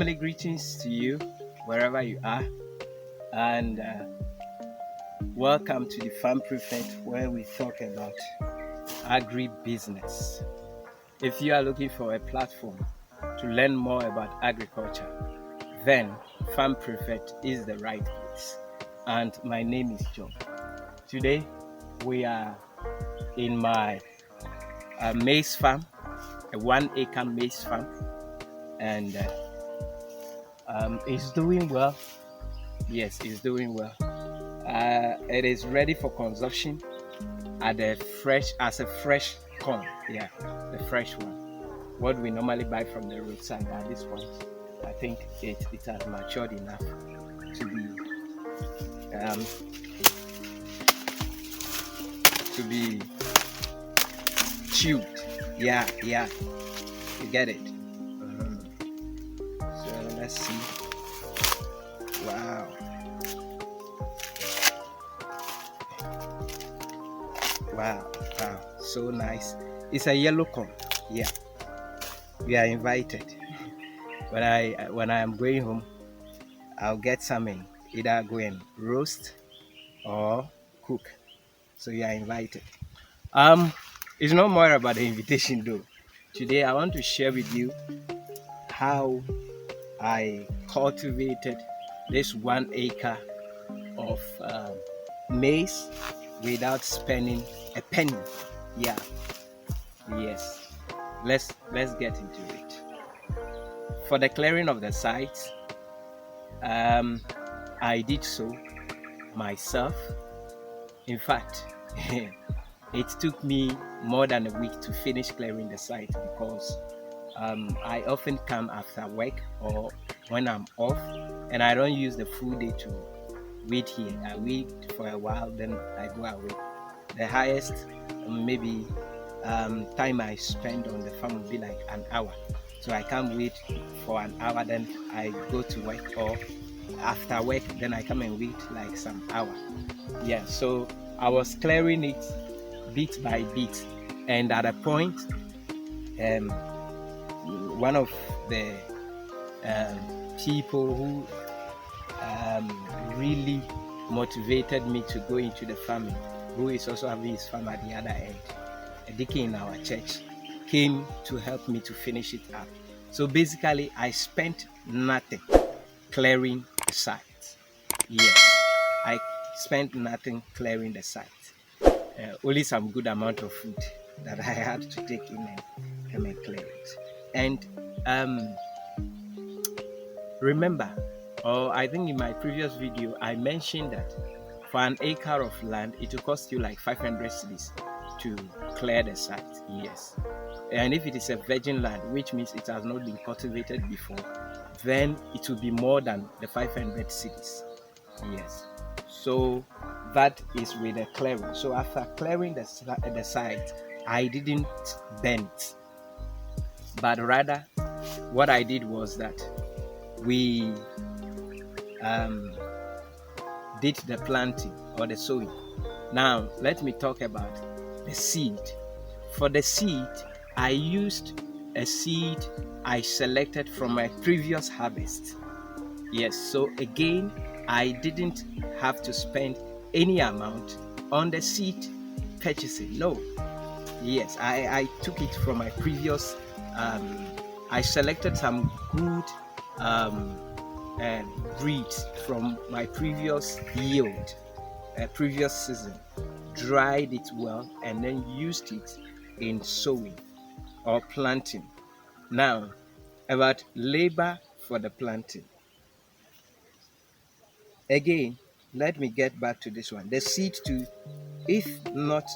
Family greetings to you wherever you are, and welcome to the Farm Prefect, where we talk about agribusiness. If you are looking for a platform to learn more about agriculture, then Farm Prefect is the right place. And my name is John. Today we are in my maize farm, a 1-acre maize farm, and it's doing well. Yes, it's doing well. It is ready for consumption as a fresh corn. Yeah, the fresh one. What we normally buy from the roadside at this point, I think it has matured enough to be chewed. Yeah, you get it. So let's see. Wow, so nice. It's a yellow corn. Yeah, we are invited. When I am going home, I'll get some and either go and roast or cook. So you are invited. It's not more about the invitation though. Today I want to share with you how I cultivated this 1 acre of maize without spending a penny. Yeah, yes. Let's get into it. For the clearing of the site, I did so myself. In fact, it took me more than a week to finish clearing the site because I often come after work or when I'm off, and I don't use the full day to weed here. I weed for a while, then I go away. The highest maybe time I spend on the farm will be like an hour. So I come weed for an hour, then I go to work, or after work then I come and weed like some hour. Yeah, so I was clearing it bit by bit, and at a point one of the people who really motivated me to go into the farming, who is also having his farm at the other end, a deacon in our church, came to help me to finish it up. So basically I spent nothing clearing the site. Yes, I spent nothing clearing the site. Only some good amount of food that I had to take in and clear it. And remember, or I think in my previous video I mentioned that for an acre of land it will cost you like 500 cedis to clear the site. Yes, and if it is a virgin land, which means it has not been cultivated before, then it will be more than the 500 cedis. Yes, so that is with the clearing. So after clearing the site, I didn't burn it, but rather what I did was that we did the planting or the sowing. Now let me talk about the seed. For the seed, I used a seed I selected from my previous harvest. Yes, so again I didn't have to spend any amount on the seed purchasing. No, yes, I took it from my previous I selected some good breeds from my previous yield, previous season, dried it well, and then used it in sowing or planting. Now, about labor for the planting. Again, let me get back to this one. The seed too, if not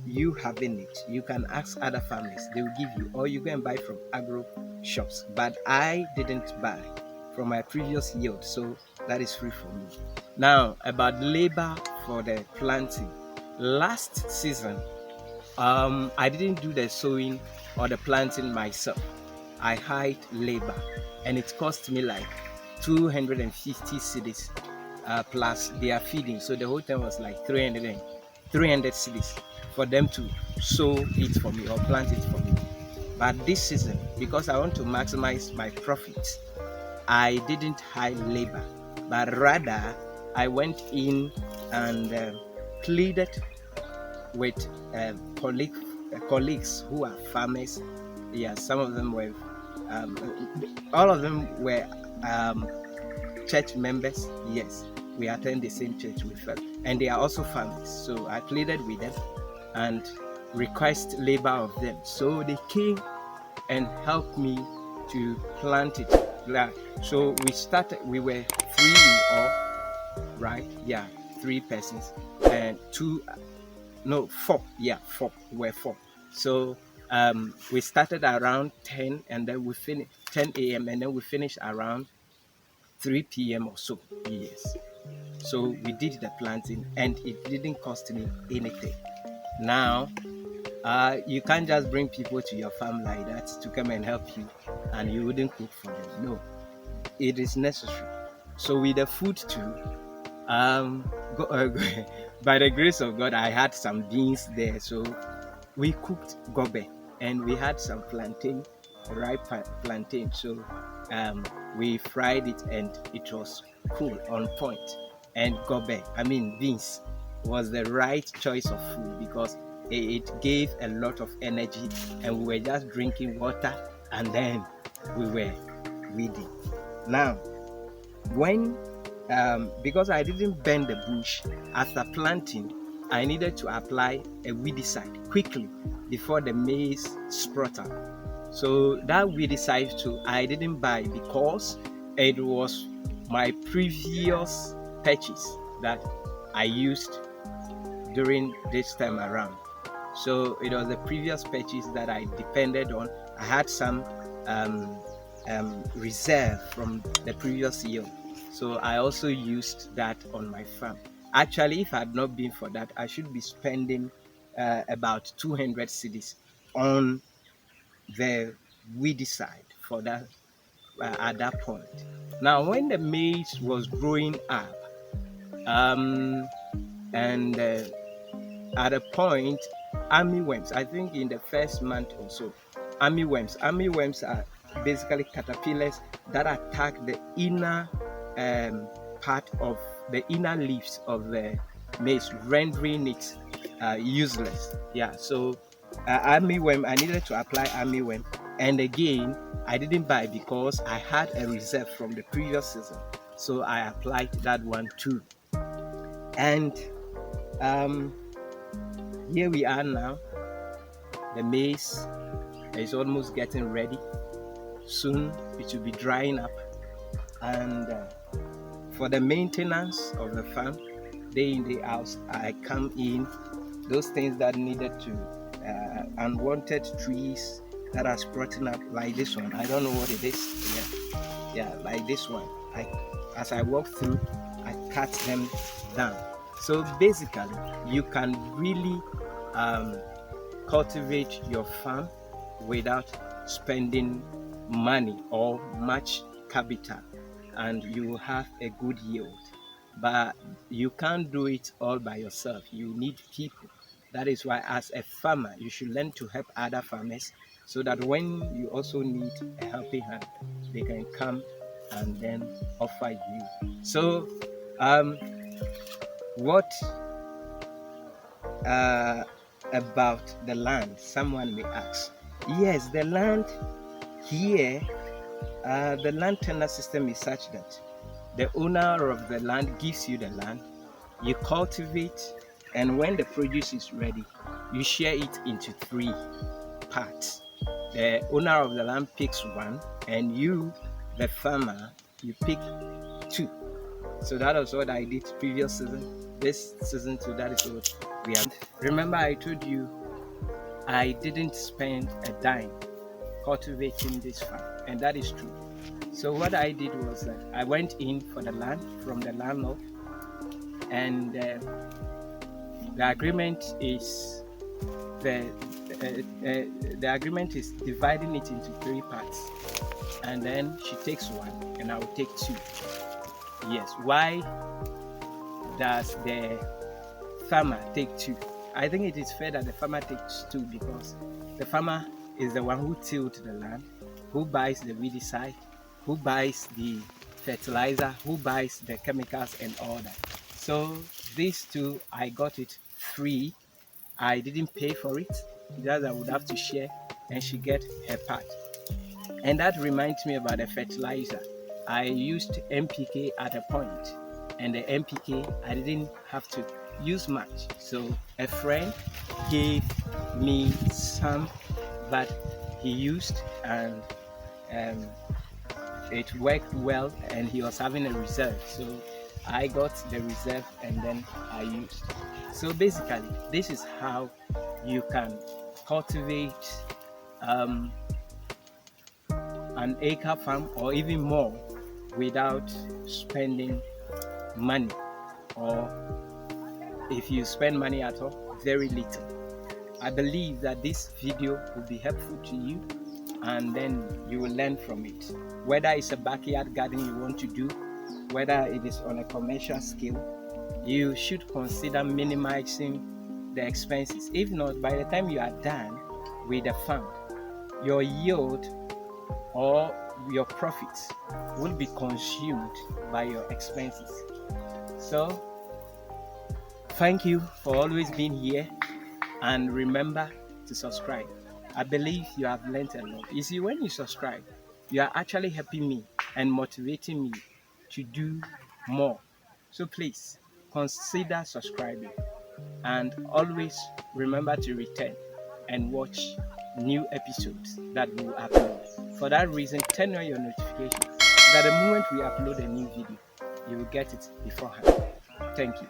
you having it, you can ask other farmers, they will give you, or you go and buy from agro shops. But I didn't buy from my previous yield, so that is free for me. Now about labor for the planting. Last season I didn't do the sowing or the planting myself. I hired labor, and it cost me like 250 cedis plus their feeding, so the whole time was like 300 cedis for them to sow it for me or plant it for me. But this season, because I want to maximize my profit, I didn't hire labor, but rather I went in and pleaded with colleagues who are farmers. Yeah, some of them were, all of them were church members. Yes, we attend the same church with them, and they are also farmers. So I pleaded with them and request labor of them. So they came and helped me to plant it. So we were 3 in all, right? Yeah, 3 persons and 2, no, 4. Yeah, 4. We were 4. So we started around 10 and then we finished 10 a.m. and then we finished around 3 p.m. or so. Yes. So we did the planting and it didn't cost me anything. Now, you can't just bring people to your farm like that to come and help you and you wouldn't cook for them. No, it is necessary. So with the food too, by the grace of God, I had some beans there. So we cooked gobe and we had some plantain, ripe plantain. So we fried it and it was cool, on point. And gobe, I mean beans, was the right choice of food because it gave a lot of energy and we were just drinking water and then we were weeding. Now, when because I didn't bend the bush after planting, I needed to apply a weedicide quickly before the maize sprout up. So that weedicide too, I didn't buy because it was my previous purchase that I used during this time around. So it was the previous purchase that I depended on. I had some reserve from the previous year. So I also used that on my farm. Actually, if it had not been for that, I should be spending about 200 cedis on the weedicide for that at that point. Now, when the maize was growing up, and at a point, armyworms, I think in the first month or so, armyworms are basically caterpillars that attack the inner part of the inner leaves of the maize, rendering it useless. Yeah, so armyworm, I needed to apply armyworm, and again I didn't buy because I had a reserve from the previous season, so I applied that one too. And here we are now. The maize is almost getting ready. Soon it will be drying up, and for the maintenance of the farm, day in, day out, I come in. Those things that needed to unwanted trees that are sprouting up, like this one, I don't know what it is. Yeah, like this one. As I walk through, I cut them down. So basically, you can really cultivate your farm without spending money or much capital, and you will have a good yield. But you can't do it all by yourself. You need people. That is why, as a farmer, you should learn to help other farmers so that when you also need a helping hand, they can come and then offer you. So, what about the land? Someone may ask. Yes, the land here, the land tender system is such that the owner of the land gives you the land, you cultivate, and when the produce is ready, you share it into 3 parts. The owner of the land picks 1, and you, the farmer, you pick 2. So that was what I did previous season. This season too, that is what we have. Remember, I told you I didn't spend a dime cultivating this farm, and that is true. So what I did was that I went in for the land from the landlord, and the agreement is the agreement is dividing it into 3 parts, and then she takes 1 and I will take 2. Yes, why does the farmer take 2? I think it is fair that the farmer takes 2 because the farmer is the one who tilled the land, who buys the weedicide, who buys the fertilizer, who buys the chemicals and all that. So these two, I got it free. I didn't pay for it, just I would have to share, and she get her part. And that reminds me about the fertilizer. I used NPK at a point, and the NPK I didn't have to use much. So a friend gave me some that he used, and um, it worked well, and he was having a reserve. So I got the reserve and then I used. So basically, this is how you can cultivate um, an acre farm or even more without spending money, or if you spend money at all, very little. I believe that this video will be helpful to you, and then you will learn from it. Whether it's a backyard garden you want to do, whether it is on a commercial scale, you should consider minimizing the expenses. If not, by the time you are done with the farm, your yield or your profits will be consumed by your expenses. So thank you for always being here, and remember to subscribe. I believe you have learned a lot. You see, when you subscribe, you are actually helping me and motivating me to do more. So please consider subscribing, and always remember to return and watch new episodes that we will upload. For that reason, turn on your notifications so that the moment we upload a new video, you will get it beforehand. Thank you.